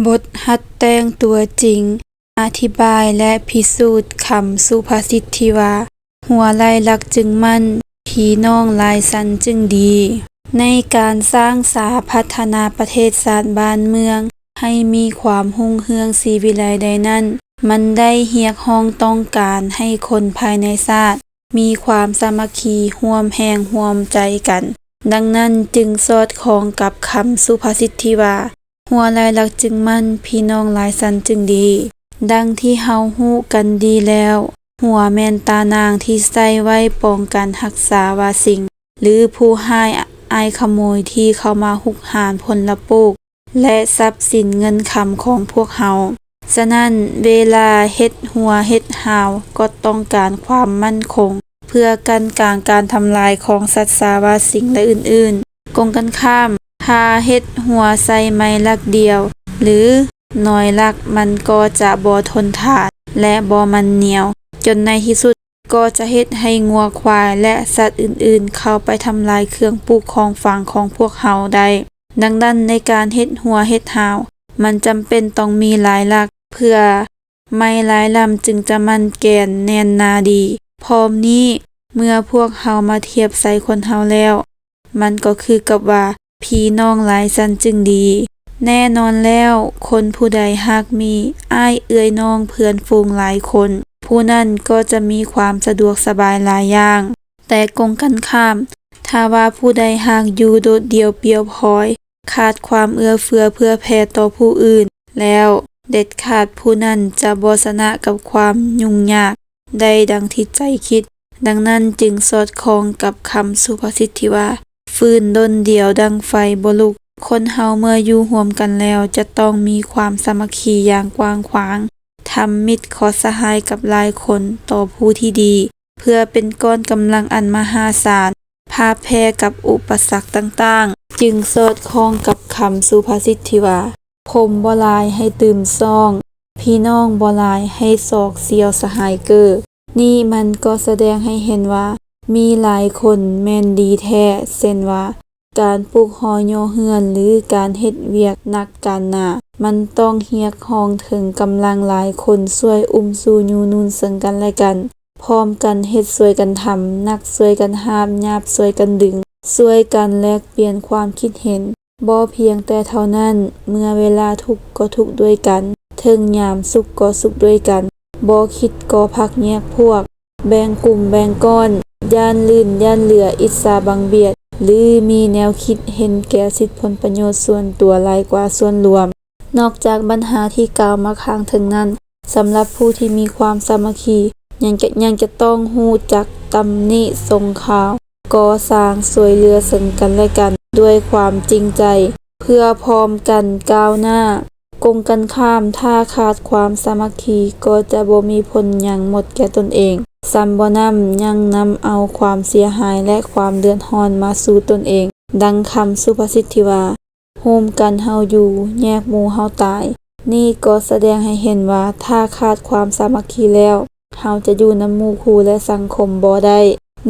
บทหัดแต่งตัวจริง อธิบายและพิสูจน์คำสุภาษิตที่ว่า หัวไหล่รักจึงมั่น พี่น้องหลายสันจึงดี ในการสร้างสาพัฒนาประเทศชาติบ้านเมือง ให้มีความรุ่งเรืองศรีวิไลใดนั้น มันได้เรียกร้องต้องการให้คนภายในชาติ มีความสามัคคีร่วมแรงร่วมใจกัน ดังนั้นจึงสอดคล้องกับคำสุภาษิตที่ว่า หัวไหล่รักจึงมั่น พี่น้องหลายสันจึงดี ดังที่เฮารู้กันดีแล้ว หัวแม่นตานางที่ใส่ไว้ป้องกันรักษาว่าสิ่ง หรือผู้ร้ายอายขโมยที่เข้ามารุกรานผลปลูก และทรัพย์สินเงินคำของพวกเฮา ฉะนั้นเวลาเฮ็ดหัวเฮ็ดหาวก็ต้องการความมั่นคง เพื่อกันกลางการทำลายของสัตว์สาวาสิ่งและอื่นๆ กงกันข้าม ถ้าเฮ็ดหัวใส่ไม้ลักเดียว หรือน้อยลักมันก็จะบ่ทนทานและบ่มันเหนียว จนในที่สุดก็จะเฮ็ดให้งัวควายและสัตว์อื่นๆเข้าไปทำลายเครื่องปลูกของฝางของพวกเฮาได้ ดังนั้นในการเฮ็ดหัวเฮ็ดหาว มันจำเป็นต้องมีหลายลัก เพื่อไม้หลายลำจึงจะมั่นแก่นแน่นหนาดี พร้อมนี้เมื่อพวกเฮามาเทียบใส่คนเฮาแล้ว มันก็คือกับว่าพี่น้องหลายสันจึงดี แน่นอนแล้วคนผู้ใดหากมีอ้ายเอื้อยน้องเพื่อนฝูงหลายคน ผู้นั้นก็จะมีความสะดวกสบายหลายอย่าง แต่กงกันข้าม ถ้าว่าผู้ใดหากอยู่โดดเดี่ยวเปลี่ยวพร้อย ขาดความเอื้อเฟื้อเพื่อแผ่ต่อผู้อื่น แล้วเด็ดขาดผู้นั้นจะบ่ชนะกับความยุ่งยากได้ดังที่ใจคิด ดังนั้นจึงสอดคล้องกับคำสุภาษิตที่ว่า ฟืนดนเดียวดังไฟบ่ลุก คนเฮาเมื่ออยู่ร่วมกันแล้วจะต้องมีความสามัคคีอย่างกว้างขวาง ทำมิตรขอสหายกับหลายคนต่อผู้ที่ดี เพื่อเป็นก้อนกำลังอันมหาศาล พาแพ้กับอุปสรรคต่างๆ จึงสอดคล้องกับคำสุภาษิตที่ว่า คมบ่หลายให้ตื่มซ่อง พี่น้องบ่หลายให้ศอกเสียวสหายเก้อ นี่มันก็แสดงให้เห็นว่า มีหลายคนแม่นดีแท้เช่นว่า การปลูกหอย่อเฮือนหรือการเฮ็ดเวียกหนักการหน้า มันต้องเรียกร้องถึงกำลังหลายคนช่วยสู้ยูนุนซึ่งกันและกัน พร้อมกันเฮ็ดช่วยกันทำนักช่วยกันหาบหยาบช่วยกันดึง ช่วยกันแลกเปลี่ยนความคิดเห็น บ่เพียงแต่เท่านั้น เมื่อเวลาทุกข์ก็ทุกข์ด้วยกันถึงยามสุขก็สุขด้วยกันบ่คิดก่อพักแยกพวก แบ่งกลุ่มแบ่งก้อนย่านลื่นย่านเหลืออิจฉาบังเบียด หรือมีแนวคิดเห็นแก่สิทธิผลประโยชน์ส่วนตัวหลายกว่าส่วนรวม นอกจากปัญหาที่กล่าวมาข้างถึงนั้น สำหรับผู้ที่มีความสามัคคียังจะต้องรู้จักตำหนิส่งข่าว ก่อสร้างช่วยเหลือซึ่งกันและกันด้วยความจริงใจ เพื่อพร้อมกันก้าวหน้ากงกันข้ามถ้าขาดความสามัคคีก็จะบ่มีผลหยังหมดแก่ตนเองซ้ำบ่นำยังนำเอาความเสียหายและความเดือดร้อนมาสู่ตนเอง ดังคำสุภาษิตที่ว่า โฮมกันเฮาอยู่แยกหมู่เฮาตาย นี่ก็แสดงให้เห็นว่าถ้าขาดความสามัคคีแล้วเฮาจะอยู่นำหมู่คู่และสังคมบ่ได้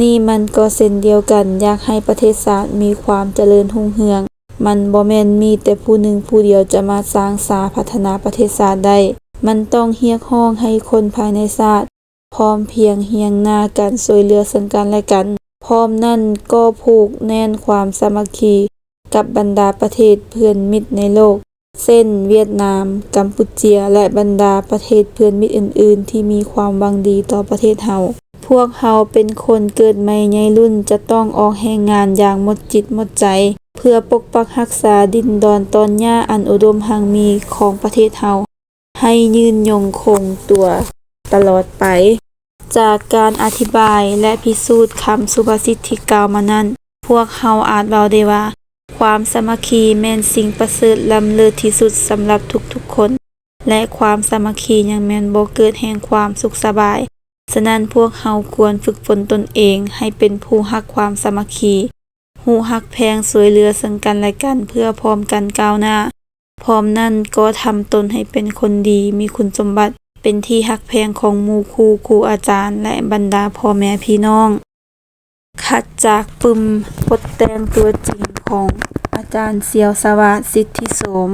นี่มันก็เช่นเดียวกันอยากให้ประเทศชาติมีความเจริญรุ่งเรือง มันบ่แม่นมีแต่ผู้หนึ่งผู้เดียวจะมาสร้างสาพัฒนาประเทศชาติได้ มันต้องเรียกร้องให้คนภายในชาติพร้อมเพรียงเฮียงหน้ากันช่วยเหลือซึ่งกันและกัน พร้อมนั่นก็ผูกแน่นความสามัคคีกับบรรดาประเทศเพื่อนมิตรในโลก เช่นเวียดนาม กัมพูเชียและบรรดาประเทศเพื่อนมิตรอื่นๆที่มีความหวังดีต่อประเทศเฮา พวกเฮาเป็นคนเกิดใหม่ใหญ่รุ่นจะต้องออกแรงงานอย่างหมดจิตหมดใจ เพื่อปกปักรักษาดินดอนตอนหญ้าอันอุดมหังมีของประเทศเฮาให้ยืนยงคงตัวตลอดไป จากการอธิบายและพิสูจน์คำสุภาษิตที่กล่าวมานั้น พวกเฮาอาจเว้าได้ว่า ความสามัคคีแม่นสิ่งประเสริฐล้ำเลิศที่สุดสำหรับทุกๆคน และความสามัคคียังแม่นบ่เกิดแห่งความสุขสบาย ฉะนั้นพวกเฮาควรฝึกฝนตนเองให้เป็นผู้รักความสามัคคีรู้รักแพงช่วยเหลือซึ่งกันและกันเพื่อพร้อมกันก้าวหน้า พร้อมนั้นก็ทำตนให้เป็นคนดีมีคุณสมบัติเป็นที่รักแพงของหมู่คู่ครูอาจารย์และบรรดาพ่อแม่พี่น้องคัดจากปึมบทแต่งตัวจริงของอาจารย์เสียวสวัสดิ์สิทธิโสม